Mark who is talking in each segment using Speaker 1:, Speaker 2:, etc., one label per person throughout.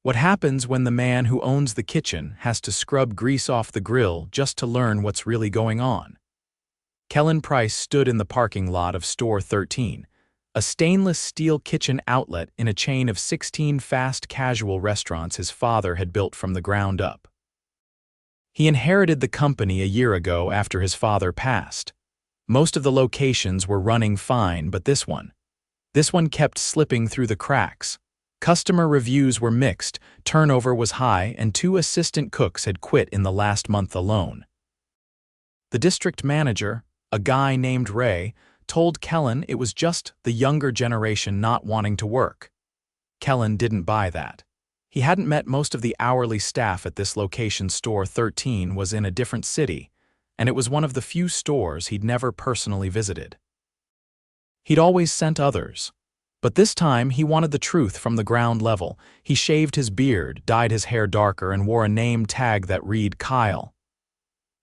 Speaker 1: What happens when the man who owns the kitchen has to scrub grease off the grill just to learn what's really going on? Kellan Price stood in the parking lot of Store 13, a stainless steel kitchen outlet in a chain of 16 fast casual restaurants his father had built from the ground up. He inherited the company a year ago after his father passed. Most of the locations were running fine, but this one kept slipping through the cracks. Customer reviews were mixed, turnover was high, and 2 assistant cooks had quit in the last month alone. The district manager, a guy named Ray, told Kellan it was just the younger generation not wanting to work. Kellan didn't buy that. He hadn't met most of the hourly staff at this location. Store 13 was in a different city, and it was one of the few stores he'd never personally visited. He'd always sent others. But this time, he wanted the truth from the ground level. He shaved his beard, dyed his hair darker, and wore a name tag that read Kyle.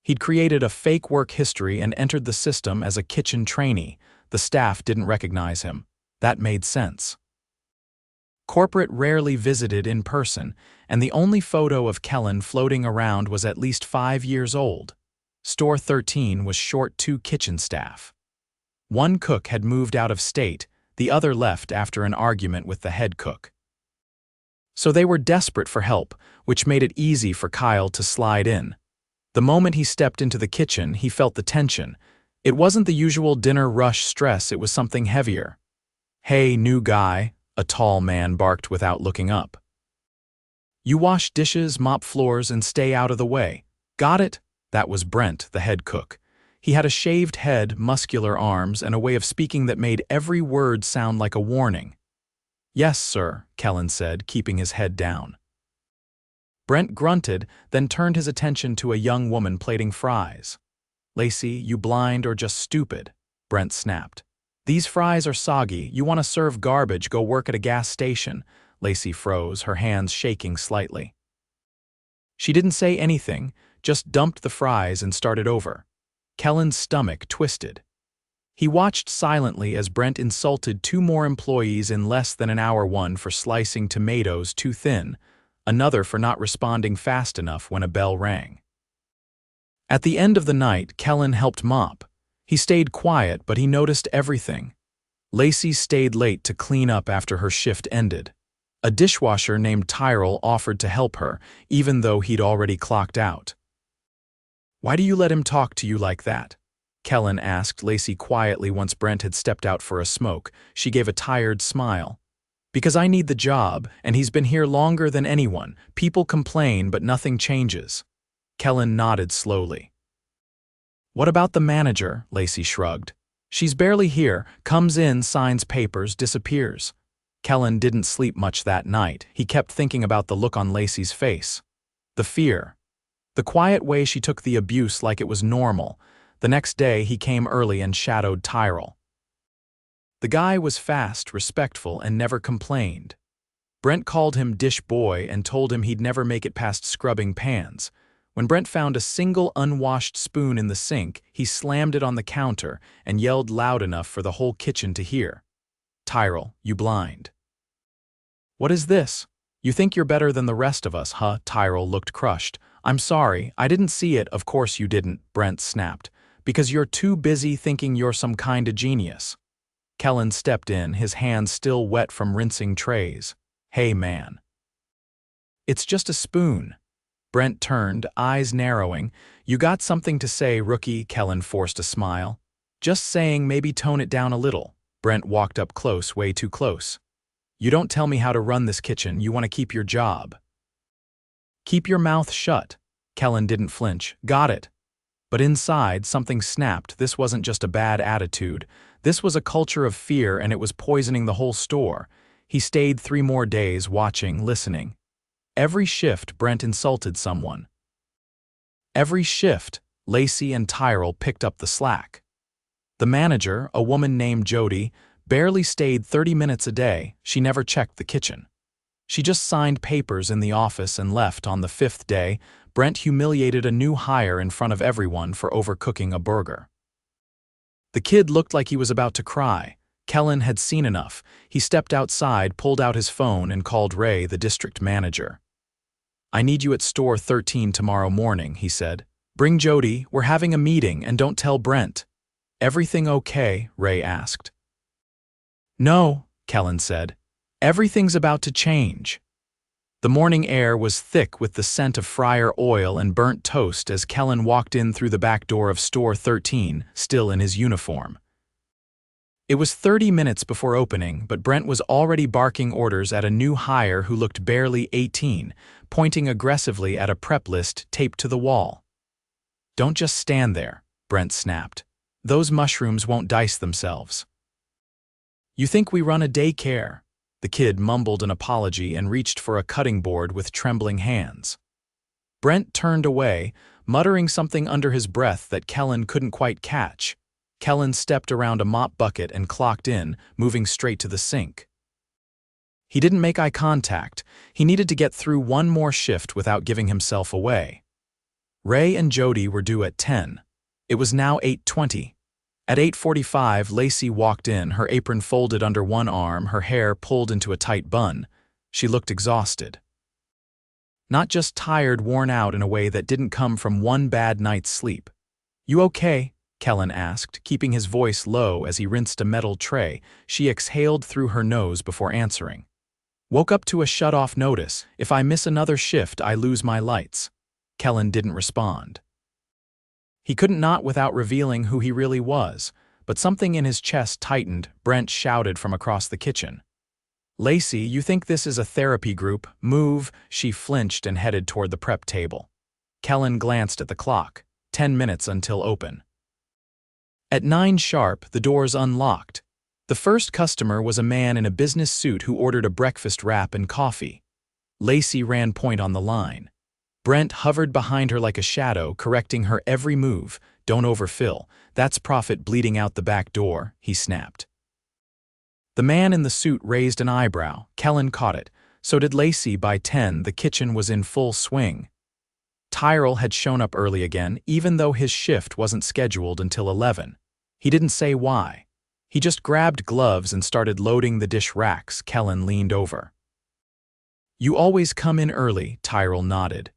Speaker 1: He'd created a fake work history and entered the system as a kitchen trainee. The staff didn't recognize him. That made sense. Corporate rarely visited in person, and the only photo of Kellan floating around was at least 5 years old. Store 13 was short 2 kitchen staff. One cook had moved out of state, the other left after an argument with the head cook. So they were desperate for help, which made it easy for Kyle to slide in. The moment he stepped into the kitchen, he felt the tension. It wasn't the usual dinner rush stress, it was something heavier. "Hey, new guy," a tall man barked without looking up. "You wash dishes, mop floors, and stay out of the way. Got it?" That was Brent, the head cook. He had a shaved head, muscular arms, and a way of speaking that made every word sound like a warning. "Yes, sir," Kellan said, keeping his head down. Brent grunted, then turned his attention to a young woman plating fries. "Lacey, you blind or just stupid?" Brent snapped. "These fries are soggy. You want to serve garbage, go work at a gas station." Lacey froze, her hands shaking slightly. She didn't say anything, just dumped the fries and started over. Kellan's stomach twisted. He watched silently as Brent insulted 2 more employees in less than an hour, one for slicing tomatoes too thin, another for not responding fast enough when a bell rang. At the end of the night, Kellan helped mop. He stayed quiet, but he noticed everything. Lacey stayed late to clean up after her shift ended. A dishwasher named Tyrell offered to help her, even though he'd already clocked out. "Why do you let him talk to you like that?" Kellan asked Lacey quietly once Brent had stepped out for a smoke. She gave a tired smile. "Because I need the job, and he's been here longer than anyone. People complain, but nothing changes." Kellan nodded slowly. "What about the manager?" Lacey shrugged. "She's barely here, comes in, signs papers, disappears." Kellan didn't sleep much that night. He kept thinking about the look on Lacey's face. The fear. The quiet way she took the abuse like it was normal. The next day, he came early and shadowed Tyrell. The guy was fast, respectful, and never complained. Brent called him Dish Boy and told him he'd never make it past scrubbing pans. When Brent found a single unwashed spoon in the sink, he slammed it on the counter and yelled loud enough for the whole kitchen to hear. "Tyrell, you blind." "What is this? You think you're better than the rest of us, huh?" Tyrell looked crushed. "I'm sorry, I didn't see it." "Of course you didn't," Brent snapped. "Because you're too busy thinking you're some kind of genius." Kellan stepped in, his hands still wet from rinsing trays. "Hey, man. It's just a spoon." Brent turned, eyes narrowing. "You got something to say, rookie?" Kellan forced a smile. "Just saying, maybe tone it down a little." Brent walked up close, way too close. "You don't tell me how to run this kitchen. You want to keep your job." "Keep your mouth shut." Kellan didn't flinch. "Got it." But inside, something snapped. This wasn't just a bad attitude. This was a culture of fear, and it was poisoning the whole store. He stayed 3 more days, watching, listening. Every shift, Brent insulted someone. Every shift, Lacey and Tyrell picked up the slack. The manager, a woman named Jody, barely stayed 30 minutes a day. She never checked the kitchen. She just signed papers in the office and left. On the 5th day, Brent humiliated a new hire in front of everyone for overcooking a burger. The kid looked like he was about to cry. Kellan had seen enough. He stepped outside, pulled out his phone, and called Ray, the district manager. "I need you at store 13 tomorrow morning," he said. "Bring Jody, we're having a meeting, and don't tell Brent." "Everything okay?" Ray asked. "No," Kellan said. "Everything's about to change." The morning air was thick with the scent of fryer oil and burnt toast as Kellan walked in through the back door of store 13, still in his uniform. It was 30 minutes before opening, but Brent was already barking orders at a new hire who looked barely 18, pointing aggressively at a prep list taped to the wall. "Don't just stand there," Brent snapped. "Those mushrooms won't dice themselves." "You think we run a daycare?" The kid mumbled an apology and reached for a cutting board with trembling hands. Brent turned away, muttering something under his breath that Kellan couldn't quite catch. Kellan stepped around a mop bucket and clocked in, moving straight to the sink. He didn't make eye contact. He needed to get through one more shift without giving himself away. Ray and Jody were due at 10. It was now 8:20. At 8:45, Lacey walked in, her apron folded under one arm, her hair pulled into a tight bun. She looked exhausted. Not just tired, worn out in a way that didn't come from one bad night's sleep. "You okay?" Kellan asked, keeping his voice low as he rinsed a metal tray. She exhaled through her nose before answering. "Woke up to a shut-off notice. If I miss another shift, I lose my lights." Kellan didn't respond. He couldn't not without revealing who he really was, but something in his chest tightened. Brent shouted from across the kitchen. "Lacey, you think this is a therapy group? Move." She flinched and headed toward the prep table. Kellan glanced at the clock. 10 minutes until open. At 9 sharp, the doors unlocked. The first customer was a man in a business suit who ordered a breakfast wrap and coffee. Lacey ran point on the line. Brent hovered behind her like a shadow, correcting her every move. "Don't overfill. That's profit bleeding out the back door," he snapped. The man in the suit raised an eyebrow. Kellan caught it. So did Lacey. By 10, the kitchen was in full swing. Tyrell had shown up early again, even though his shift wasn't scheduled until 11. He didn't say why. He just grabbed gloves and started loading the dish racks. Kellan leaned over. "You always come in early," Tyrell nodded.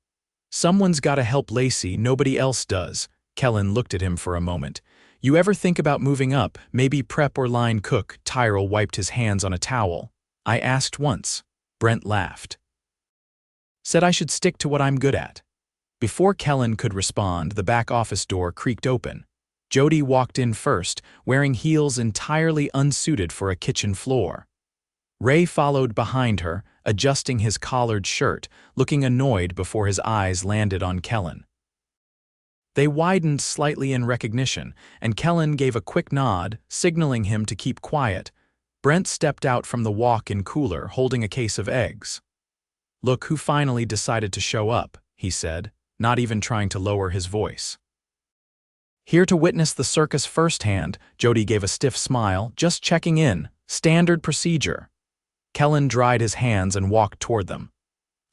Speaker 1: "Someone's gotta help Lacey, nobody else does." Kellan looked at him for a moment. "You ever think about moving up, maybe prep or line cook?" Tyrell wiped his hands on a towel. "I asked once." Brent laughed. "Said I should stick to what I'm good at." Before Kellan could respond, the back office door creaked open. Jody walked in first, wearing heels entirely unsuited for a kitchen floor. Ray followed behind her, adjusting his collared shirt, looking annoyed before his eyes landed on Kellan. They widened slightly in recognition, and Kellan gave a quick nod, signaling him to keep quiet. Brent stepped out from the walk-in cooler, holding a case of eggs. "Look who finally decided to show up," he said, not even trying to lower his voice. "Here to witness the circus firsthand," Jody gave a stiff smile. "Just checking in. Standard procedure." Kellan dried his hands and walked toward them.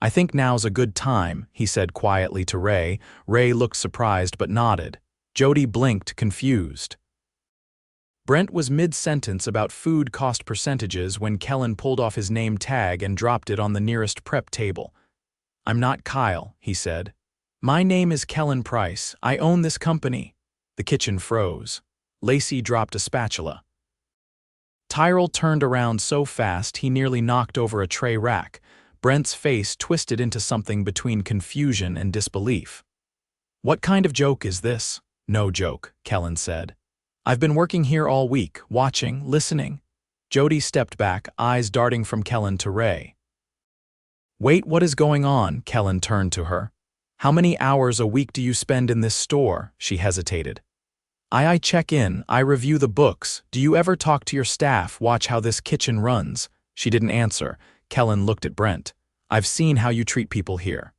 Speaker 1: "I think now's a good time," he said quietly to Ray. Ray looked surprised but nodded. Jody blinked, confused. Brent was mid-sentence about food cost percentages when Kellan pulled off his name tag and dropped it on the nearest prep table. "I'm not Kyle," he said. "My name is Kellan Price. I own this company." The kitchen froze. Lacey dropped a spatula. Tyrell turned around so fast he nearly knocked over a tray rack. Brent's face twisted into something between confusion and disbelief. "What kind of joke is this?" "No joke," Kellan said. "I've been working here all week, watching, listening." Jody stepped back, eyes darting from Kellan to Ray. "Wait, what is going on?" Kellan turned to her. "How many hours a week do you spend in this store?" She hesitated. I check in, I review the books. Do you ever talk to your staff, watch how this kitchen runs?" She didn't answer. Kellan looked at Brent. "I've seen how you treat people here.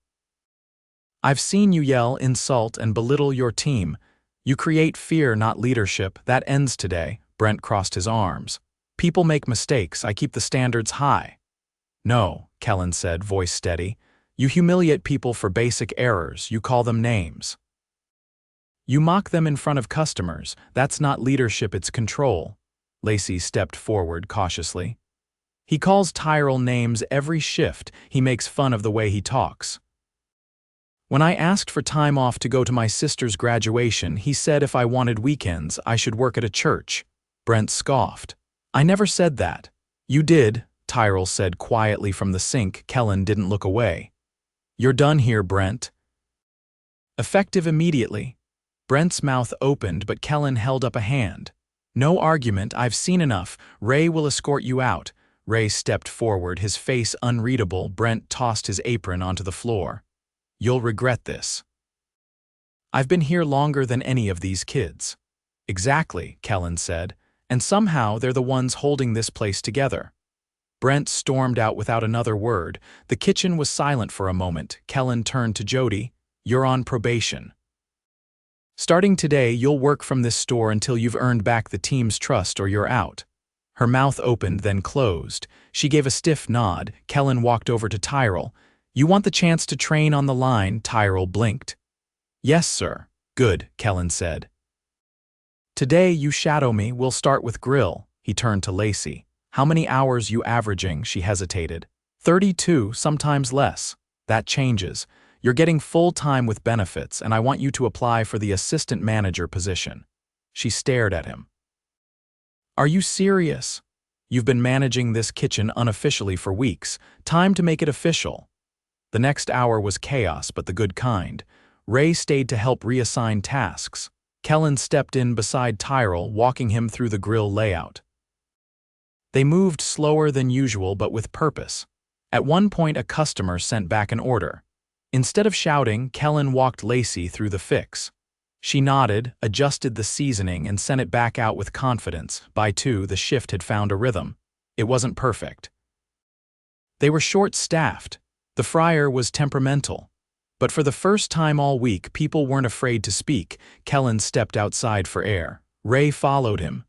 Speaker 1: I've seen you yell, insult, and belittle your team. You create fear, not leadership. That ends today." Brent crossed his arms. "People make mistakes. I keep the standards high." "No," Kellan said, voice steady. "You humiliate people for basic errors. You call them names. You mock them in front of customers. That's not leadership, it's control." Lacey stepped forward cautiously. He calls Tyrell names every shift. He makes fun of the way he talks. When I asked for time off to go to my sister's graduation, he said if I wanted weekends, I should work at a church. Brent scoffed. I never said that. You did, Tyrell said quietly from the sink. Kellan didn't look away. You're done here, Brent. Effective immediately. Brent's mouth opened, but Kellan held up a hand. No argument, I've seen enough. Ray will escort you out. Ray stepped forward, his face unreadable. Brent tossed his apron onto the floor. You'll regret this. I've been here longer than any of these kids. Exactly, Kellan said, and somehow they're the ones holding this place together. Brent stormed out without another word. The kitchen was silent for a moment. Kellan turned to Jody. You're on probation. Starting today, you'll work from this store until you've earned back the team's trust or you're out. Her mouth opened, then closed. She gave a stiff nod. Kellan walked over to Tyrell. You want the chance to train on the line? Tyrell blinked. Yes, sir. Good, Kellan said. Today you shadow me. We'll start with grill. He turned to Lacey. How many hours you averaging? She hesitated. 32, sometimes less. That changes. You're getting full time with benefits, and I want you to apply for the assistant manager position. She stared at him. Are you serious? You've been managing this kitchen unofficially for weeks. Time to make it official. The next hour was chaos, but the good kind. Ray stayed to help reassign tasks. Kellan stepped in beside Tyrell, walking him through the grill layout. They moved slower than usual, but with purpose. At one point, a customer sent back an order. Instead of shouting, Kellan walked Lacey through the fix. She nodded, adjusted the seasoning, and sent it back out with confidence. By 2, the shift had found a rhythm. It wasn't perfect. They were short-staffed. The fryer was temperamental. But for the first time all week, people weren't afraid to speak. Kellan stepped outside for air. Ray followed him.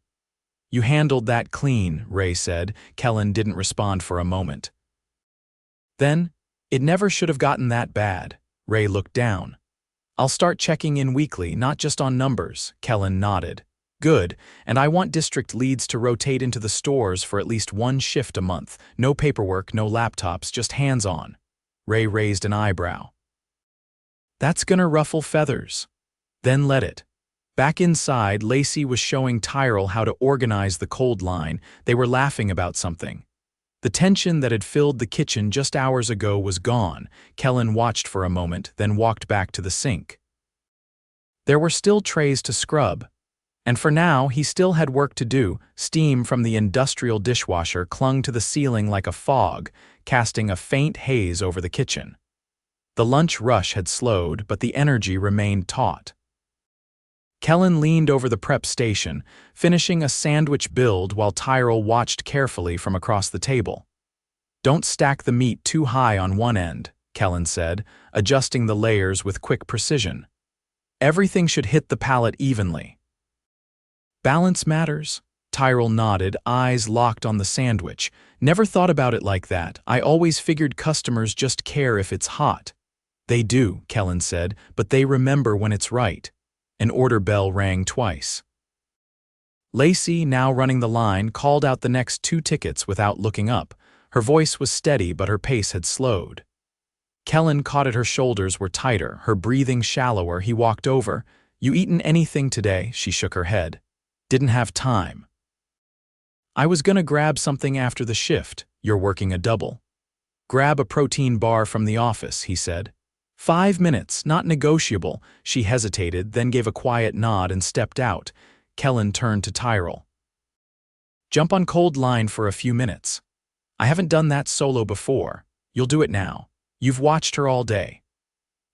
Speaker 1: You handled that clean, Ray said. Kellan didn't respond for a moment. Then, it never should have gotten that bad. Ray looked down. I'll start checking in weekly, not just on numbers. Kellan nodded. Good, and I want district leads to rotate into the stores for at least 1 shift a month. No paperwork, no laptops, just hands-on. Ray raised an eyebrow. That's gonna ruffle feathers. Then let it. Back inside, Lacey was showing Tyrell how to organize the cold line. They were laughing about something. The tension that had filled the kitchen just hours ago was gone. Kellan watched for a moment, then walked back to the sink. There were still trays to scrub. And for now, he still had work to do. Steam from the industrial dishwasher clung to the ceiling like a fog, casting a faint haze over the kitchen. The lunch rush had slowed, but the energy remained taut. Kellan leaned over the prep station, finishing a sandwich build while Tyrell watched carefully from across the table. Don't stack the meat too high on one end, Kellan said, adjusting the layers with quick precision. Everything should hit the palate evenly. Balance matters. Tyrell nodded, eyes locked on the sandwich. Never thought about it like that. I always figured customers just care if it's hot. They do, Kellan said, but they remember when it's right. An order bell rang twice. Lacey, now running the line, called out the next 2 tickets without looking up. Her voice was steady, but her pace had slowed. Kellan caught at her shoulders were tighter, her breathing shallower. He walked over. You eaten anything today? She shook her head. Didn't have time. I was gonna grab something after the shift. You're working a double. Grab a protein bar from the office, he said. 5 minutes, not negotiable. She hesitated, then gave a quiet nod and stepped out. Kellan turned to Tyrell. Jump on cold line for a few minutes. I haven't done that solo before. You'll do it now. You've watched her all day.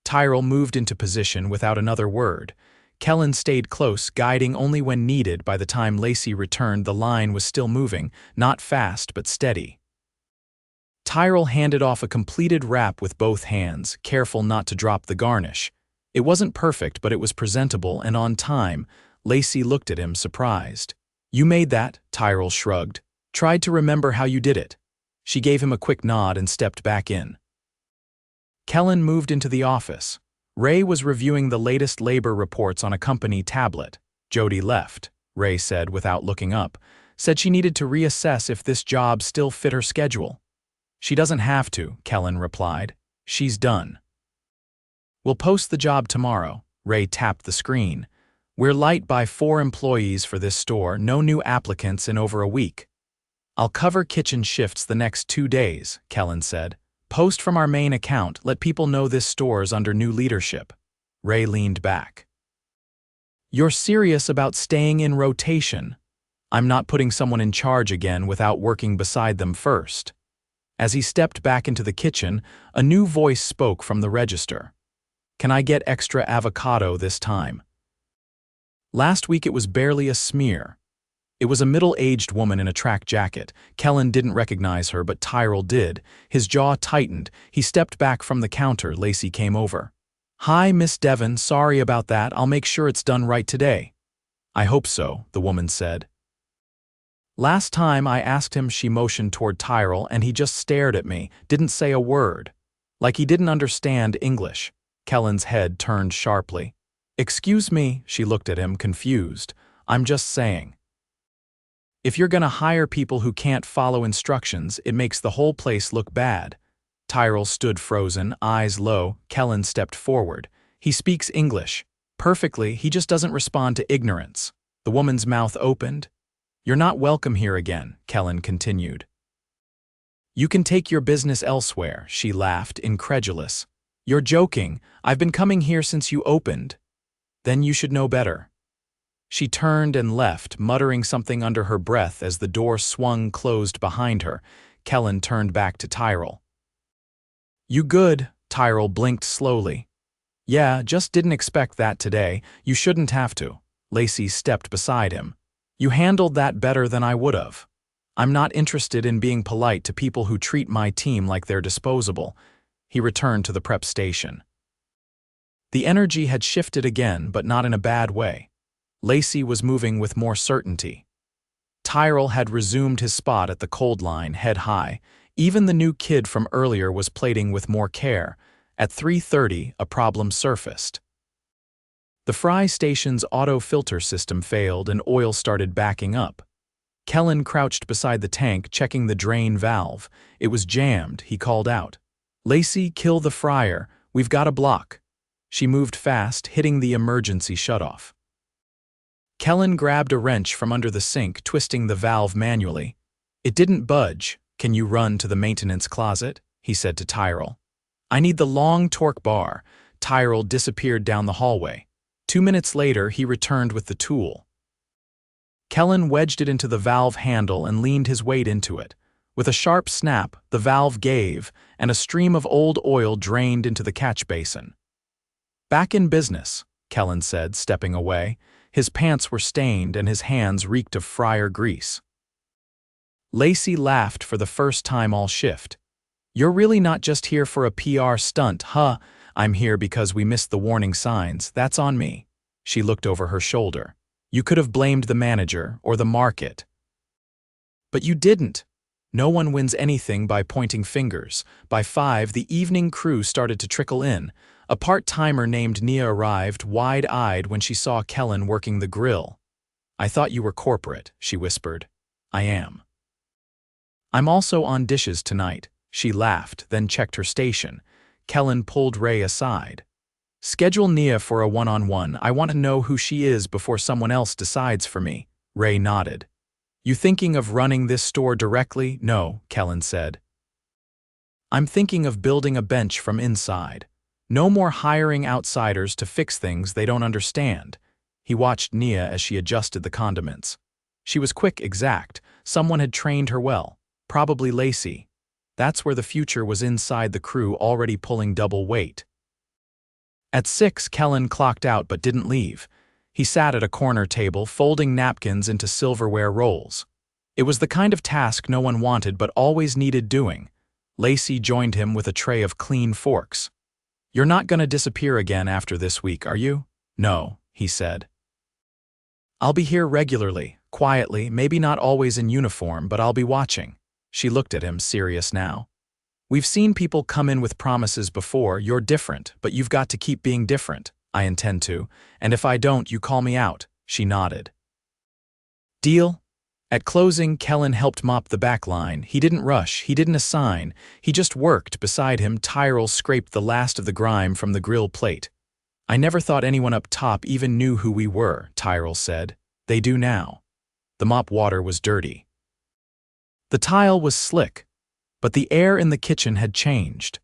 Speaker 1: Tyrell moved into position without another word. Kellan stayed close, guiding only when needed. By the time Lacey returned, the line was still moving, not fast but steady. Tyrell handed off a completed wrap with both hands, careful not to drop the garnish. It wasn't perfect, but it was presentable and on time. Lacey looked at him, surprised. You made that, Tyrell shrugged. Tried to remember how you did it. She gave him a quick nod and stepped back in. Kellan moved into the office. Ray was reviewing the latest labor reports on a company tablet. Jody left, Ray said without looking up. Said she needed to reassess if this job still fit her schedule. She doesn't have to, Kellan replied. She's done. We'll post the job tomorrow. Ray tapped the screen. We're light by 4 employees for this store, no new applicants in over a week. I'll cover kitchen shifts the next 2 days, Kellan said. Post from our main account, let people know this store's under new leadership. Ray leaned back. You're serious about staying in rotation? I'm not putting someone in charge again without working beside them first. As he stepped back into the kitchen, a new voice spoke from the register. Can I get extra avocado this time? Last week it was barely a smear. It was a middle-aged woman in a track jacket. Kellan didn't recognize her, but Tyrell did. His jaw tightened. He stepped back from the counter. Lacey came over. Hi, Miss Devon, sorry about that. I'll make sure it's done right today. I hope so, the woman said. Last time I asked him, she motioned toward Tyrell, and he just stared at me, didn't say a word. Like he didn't understand English. Kellan's head turned sharply. Excuse me, she looked at him, confused. I'm just saying. If you're gonna hire people who can't follow instructions, it makes the whole place look bad. Tyrell stood frozen, eyes low. Kellan stepped forward. He speaks English. Perfectly, he just doesn't respond to ignorance. The woman's mouth opened. You're not welcome here again, Kellan continued. You can take your business elsewhere, she laughed, incredulous. You're joking. I've been coming here since you opened. Then you should know better. She turned and left, muttering something under her breath as the door swung closed behind her. Kellan turned back to Tyrell. You good? Tyrell blinked slowly. Yeah, just didn't expect that today. You shouldn't have to. Lacey stepped beside him. You handled that better than I would have. I'm not interested in being polite to people who treat my team like they're disposable. He returned to the prep station. The energy had shifted again, but not in a bad way. Lacey was moving with more certainty. Tyrell had resumed his spot at the cold line, head high. Even the new kid from earlier was plating with more care. At 3:30, a problem surfaced. The fry station's auto filter system failed and oil started backing up. Kellan crouched beside the tank, checking the drain valve. It was jammed, he called out. Lacey, kill the fryer. We've got a block. She moved fast, hitting the emergency shutoff. Kellan grabbed a wrench from under the sink, twisting the valve manually. It didn't budge. Can you run to the maintenance closet? He said to Tyrell. I need the long torque bar. Tyrell disappeared down the hallway. 2 minutes later, he returned with the tool. Kellan wedged it into the valve handle and leaned his weight into it. With a sharp snap, the valve gave, and a stream of old oil drained into the catch basin. Back in business, Kellan said, stepping away. His pants were stained and his hands reeked of fryer grease. Lacey laughed for the first time all shift. You're really not just here for a PR stunt, huh? I'm here because we missed the warning signs. That's on me. She looked over her shoulder. You could have blamed the manager or the market. But you didn't. No one wins anything by pointing fingers. By 5, the evening crew started to trickle in. A part-timer named Nia arrived, wide-eyed when she saw Kellan working the grill. I thought you were corporate, she whispered. I am. I'm also on dishes tonight. She laughed, then checked her station. Kellan pulled Ray aside. Schedule Nia for a one-on-one. I want to know who she is before someone else decides for me. Ray nodded. You thinking of running this store directly? No, Kellan said. I'm thinking of building a bench from inside. No more hiring outsiders to fix things they don't understand. He watched Nia as she adjusted the condiments. She was quick, exact. Someone had trained her well. Probably Lacey. That's where the future was, inside the crew, already pulling double weight. At 6, Kellan clocked out but didn't leave. He sat at a corner table, folding napkins into silverware rolls. It was the kind of task no one wanted but always needed doing. Lacey joined him with a tray of clean forks. You're not gonna disappear again after this week, are you? No, he said. I'll be here regularly, quietly, maybe not always in uniform, but I'll be watching. She looked at him, serious now. We've seen people come in with promises before. You're different, but you've got to keep being different. I intend to, and if I don't, you call me out. She nodded. Deal? At closing, Kellan helped mop the back line. He didn't rush, he didn't assign, he just worked. Beside him, Tyrell scraped the last of the grime from the grill plate. "I never thought anyone up top even knew who we were," Tyrell said. "They do now." The mop water was dirty. The tile was slick, but the air in the kitchen had changed.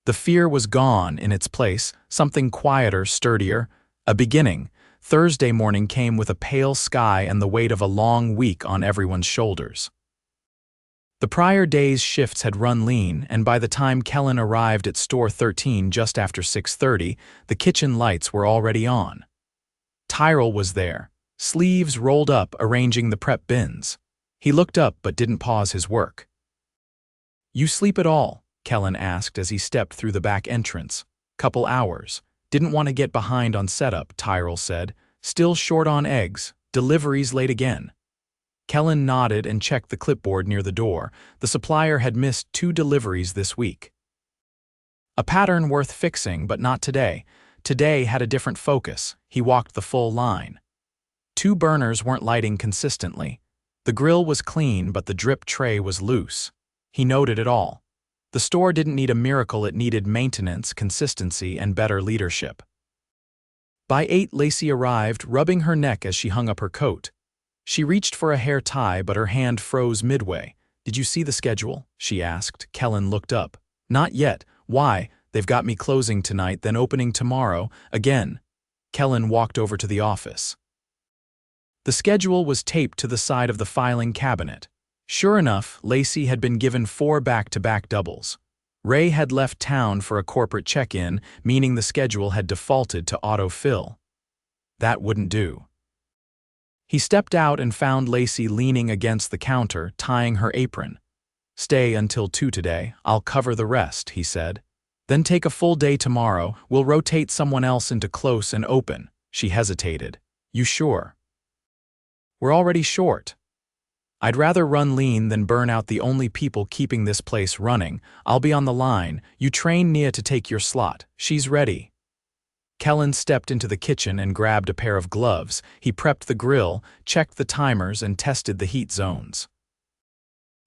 Speaker 1: The fear was gone. In its place, something quieter, sturdier. A beginning. Thursday morning came with a pale sky and the weight of a long week on everyone's shoulders. The prior day's shifts had run lean, and by the time Kellan arrived at store 13 just after 6:30, the kitchen lights were already on. Tyrell was there, sleeves rolled up, arranging the prep bins. He looked up but didn't pause his work. "You sleep at all?" Kellan asked as he stepped through the back entrance. "Couple hours. Didn't want to get behind on setup," Tyrell said. "Still short on eggs. Deliveries late again." Kellan nodded and checked the clipboard near the door. The supplier had missed 2 deliveries this week. A pattern worth fixing, but not today. Today had a different focus. He walked the full line. 2 burners weren't lighting consistently. The grill was clean, but the drip tray was loose. He noted it all. The store didn't need a miracle, it needed maintenance, consistency, and better leadership. By 8, Lacey arrived, rubbing her neck as she hung up her coat. She reached for a hair tie, but her hand froze midway. "Did you see the schedule?" she asked. Kellan looked up. "Not yet. Why? They've got me closing tonight, then opening tomorrow. Again." Kellan walked over to the office. The schedule was taped to the side of the filing cabinet. Sure enough, Lacey had been given 4 back-to-back doubles. Ray had left town for a corporate check-in, meaning the schedule had defaulted to auto-fill. That wouldn't do. He stepped out and found Lacey leaning against the counter, tying her apron. "Stay until 2 today. I'll cover the rest," he said. "Then take a full day tomorrow. We'll rotate someone else into close and open." She hesitated. "You sure?" "We're already short." "I'd rather run lean than burn out the only people keeping this place running. I'll be on the line. You train Nia to take your slot. She's ready." Kellan stepped into the kitchen and grabbed a pair of gloves. He prepped the grill, checked the timers, and tested the heat zones.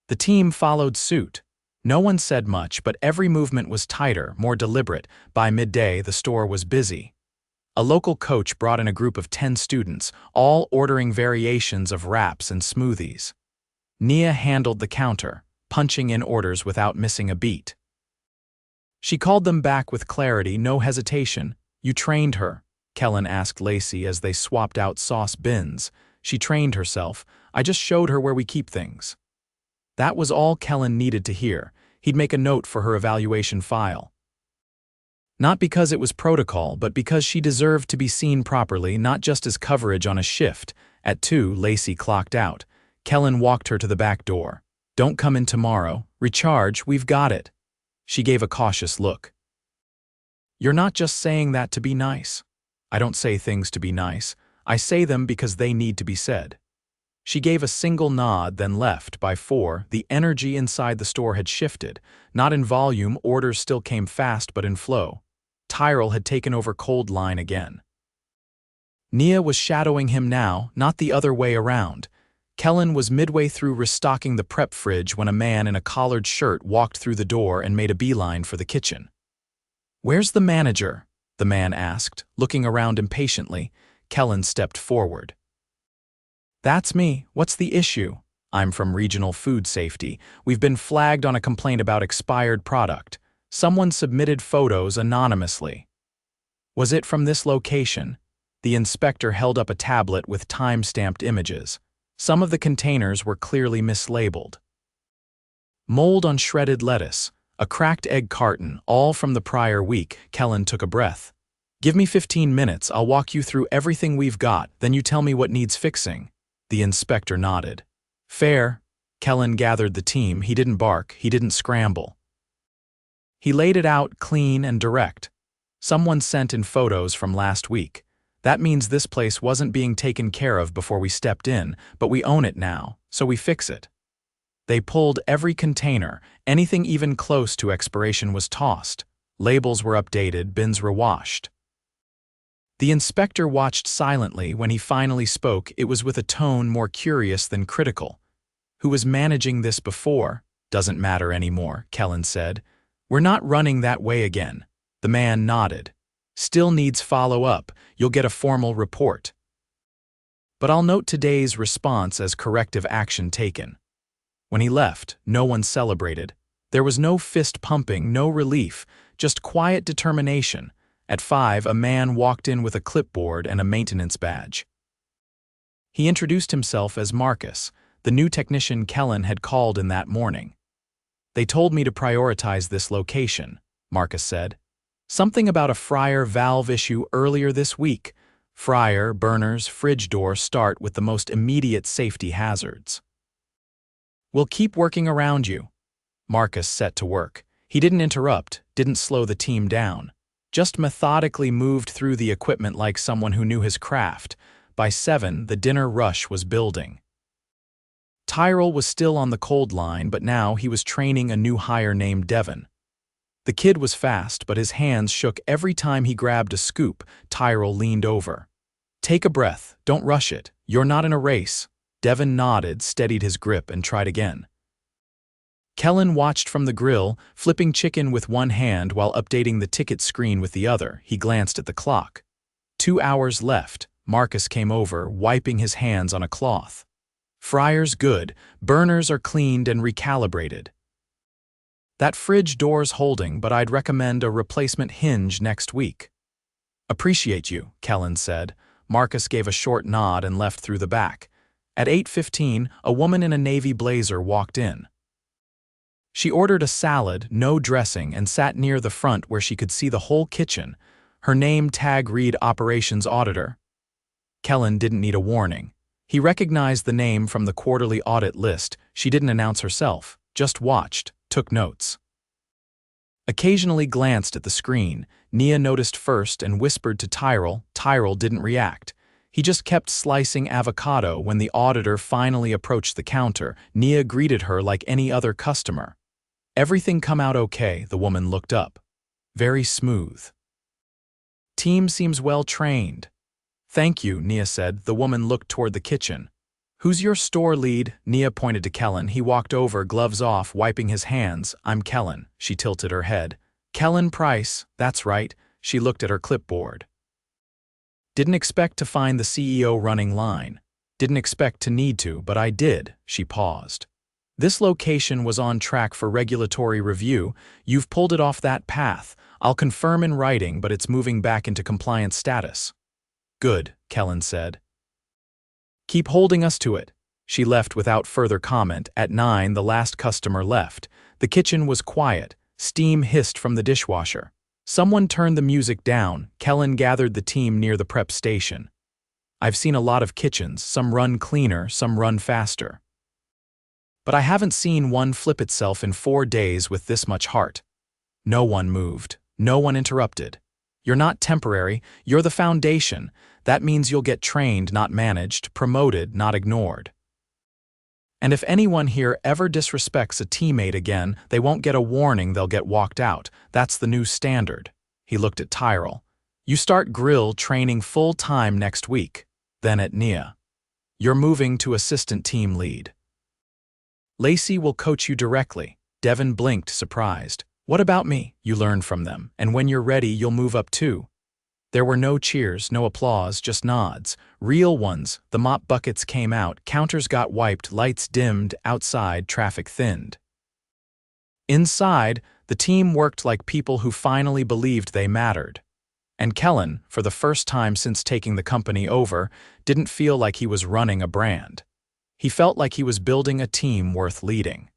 Speaker 1: The team followed suit. No one said much, but every movement was tighter, more deliberate. By midday, the store was busy. A local coach brought in a group of 10 students, all ordering variations of wraps and smoothies. Nia handled the counter, punching in orders without missing a beat. She called them back with clarity, no hesitation. "You trained her?" Kellan asked Lacey as they swapped out sauce bins. "She trained herself. I just showed her where we keep things." That was all Kellan needed to hear. He'd make a note for her evaluation file. Not because it was protocol, but because she deserved to be seen properly, not just as coverage on a shift. At 2, Lacey clocked out. Kellan walked her to the back door. "Don't come in tomorrow. Recharge, we've got it." She gave a cautious look. "You're not just saying that to be nice." "I don't say things to be nice. I say them because they need to be said." She gave a single nod, then left. By 4, the energy inside the store had shifted. Not in volume, orders still came fast, but in flow. Tyrell had taken over cold line again. Nia was shadowing him now, not the other way around. Kellan was midway through restocking the prep fridge when a man in a collared shirt walked through the door and made a beeline for the kitchen. "Where's the manager?" the man asked, looking around impatiently. Kellan stepped forward. "That's me. What's the issue?" "I'm from Regional Food Safety. We've been flagged on a complaint about expired product. Someone submitted photos anonymously." "Was it from this location?" The inspector held up a tablet with time-stamped images. Some of the containers were clearly mislabeled. Mold on shredded lettuce, a cracked egg carton, all from the prior week. Kellan took a breath. "Give me 15 minutes, I'll walk you through everything we've got, then you tell me what needs fixing." The inspector nodded. "Fair." Kellan gathered the team. He didn't bark, he didn't scramble. He laid it out clean and direct. "Someone sent in photos from last week. That means this place wasn't being taken care of before we stepped in, but we own it now, so we fix it." They pulled every container. Anything even close to expiration was tossed. Labels were updated, bins rewashed. The inspector watched silently. When he finally spoke, it was with a tone more curious than critical. Who was managing this before? Doesn't matter anymore, Kellan said. We're not running that way again. The man nodded. Still needs follow-up. You'll get a formal report. But I'll note today's response as corrective action taken. When he left, no one celebrated. There was no fist pumping, no relief, just quiet determination. At 5, a man walked in with a clipboard and a maintenance badge. He introduced himself as Marcus, the new technician Kellan had called in that morning. They told me to prioritize this location, Marcus said. Something about a fryer valve issue earlier this week. Fryer, burners, fridge door start with the most immediate safety hazards. We'll keep working around you. Marcus set to work. He didn't interrupt, didn't slow the team down. Just methodically moved through the equipment like someone who knew his craft. By 7, the dinner rush was building. Tyrell was still on the cold line, but now he was training a new hire named Devon. The kid was fast, but his hands shook every time he grabbed a scoop. Tyrell leaned over. Take a breath, don't rush it. You're not in a race. Devon nodded, steadied his grip, and tried again. Kellan watched from the grill, flipping chicken with one hand while updating the ticket screen with the other. He glanced at the clock. 2 hours left. Marcus came over, wiping his hands on a cloth. Fryer's good, burners are cleaned and recalibrated. That fridge door's holding, but I'd recommend a replacement hinge next week. Appreciate you, Kellan said. Marcus gave a short nod and left through the back. At 8:15, a woman in a navy blazer walked in. She ordered a salad, no dressing, and sat near the front where she could see the whole kitchen. Her name tag read Operations Auditor. Kellan didn't need a warning. He recognized the name from the quarterly audit list. She didn't announce herself, just watched, took notes. Occasionally glanced at the screen. Nia noticed first and whispered to Tyrell. Tyrell didn't react. He just kept slicing avocado. When the auditor finally approached the counter, Nia greeted her like any other customer. Everything come out okay, the woman looked up. Very smooth. Team seems well trained. Thank you, Nia said. The woman looked toward the kitchen. Who's your store lead? Nia pointed to Kellan. He walked over, gloves off, wiping his hands. I'm Kellan. She tilted her head. Kellan Price, that's right. She looked at her clipboard. Didn't expect to find the CEO running line. Didn't expect to need to, but I did. She paused. This location was on track for regulatory review. You've pulled it off that path. I'll confirm in writing, but it's moving back into compliance status. Good, Kellan said. Keep holding us to it. She left without further comment. At 9, the last customer left. The kitchen was quiet. Steam hissed from the dishwasher. Someone turned the music down. Kellan gathered the team near the prep station. I've seen a lot of kitchens. Some run cleaner, some run faster. But I haven't seen one flip itself in 4 days with this much heart. No one moved. No one interrupted. You're not temporary. You're the foundation. That means you'll get trained, not managed, promoted, not ignored. And if anyone here ever disrespects a teammate again, they won't get a warning, they'll get walked out. That's the new standard. He looked at Tyrell. You start grill training full-time next week. Then at Nia. You're moving to assistant team lead. Lacey will coach you directly. Devon blinked, surprised. What about me? You learn from them, and when you're ready, you'll move up too. There were no cheers, no applause, just nods. Real ones. The mop buckets came out, counters got wiped, lights dimmed, outside, traffic thinned. Inside, the team worked like people who finally believed they mattered. And Kellan, for the first time since taking the company over, didn't feel like he was running a brand. He felt like he was building a team worth leading.